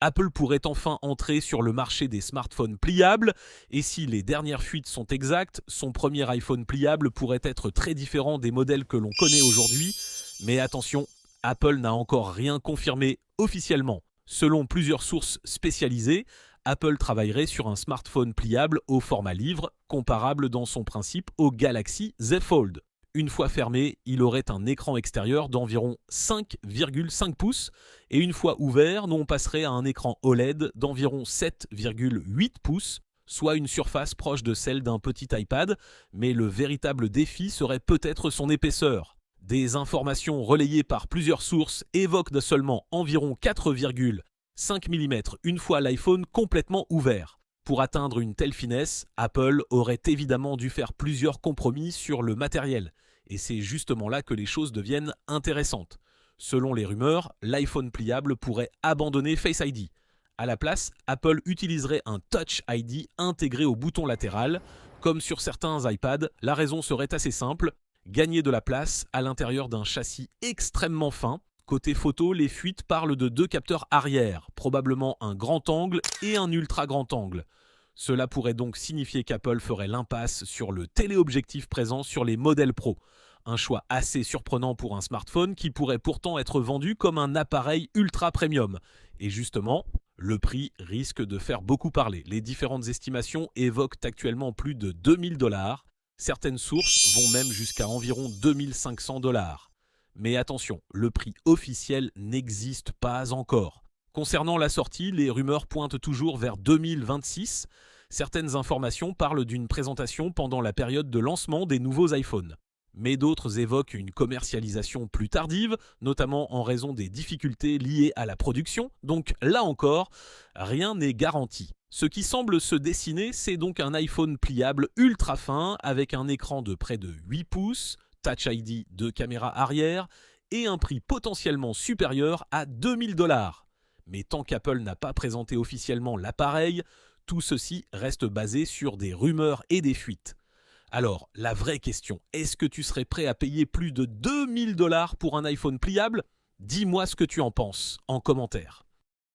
Apple pourrait enfin entrer sur le marché des smartphones pliables, et si les dernières fuites sont exactes, son premier iPhone pliable pourrait être très différent des modèles que l'on connaît aujourd'hui. Mais attention, Apple n'a encore rien confirmé officiellement. Selon plusieurs sources spécialisées, Apple travaillerait sur un smartphone pliable au format livre, comparable dans son principe au Galaxy Z Fold. Une fois fermé, il aurait un écran extérieur d'environ 5,5 pouces et une fois ouvert, on passerait à un écran OLED d'environ 7,8 pouces, soit une surface proche de celle d'un petit iPad, mais le véritable défi serait peut-être son épaisseur. Des informations relayées par plusieurs sources évoquent de seulement environ 4,5 mm une fois l'iPhone complètement ouvert. Pour atteindre une telle finesse, Apple aurait évidemment dû faire plusieurs compromis sur le matériel. Et c'est justement là que les choses deviennent intéressantes. Selon les rumeurs, l'iPhone pliable pourrait abandonner Face ID. À la place, Apple utiliserait un Touch ID intégré au bouton latéral. Comme sur certains iPads, la raison serait assez simple, gagner de la place à l'intérieur d'un châssis extrêmement fin. Côté photo, les fuites parlent de deux capteurs arrière, probablement un grand angle et un ultra grand angle. Cela pourrait donc signifier qu'Apple ferait l'impasse sur le téléobjectif présent sur les modèles Pro. Un choix assez surprenant pour un smartphone qui pourrait pourtant être vendu comme un appareil ultra premium. Et justement, le prix risque de faire beaucoup parler. Les différentes estimations évoquent actuellement plus de 2 000 $. Certaines sources vont même jusqu'à environ 2 500 $. Mais attention, le prix officiel n'existe pas encore. Concernant la sortie, les rumeurs pointent toujours vers 2026. Certaines informations parlent d'une présentation pendant la période de lancement des nouveaux iPhones. Mais d'autres évoquent une commercialisation plus tardive, notamment en raison des difficultés liées à la production. Donc là encore, rien n'est garanti. Ce qui semble se dessiner, c'est donc un iPhone pliable ultra fin avec un écran de près de 8 pouces, Touch ID de caméra arrière et un prix potentiellement supérieur à 2 000 $. Mais tant qu'Apple n'a pas présenté officiellement l'appareil, tout ceci reste basé sur des rumeurs et des fuites. Alors, la vraie question, est-ce que tu serais prêt à payer plus de 2 000 $ pour un iPhone pliable ? Dis-moi ce que tu en penses en commentaire.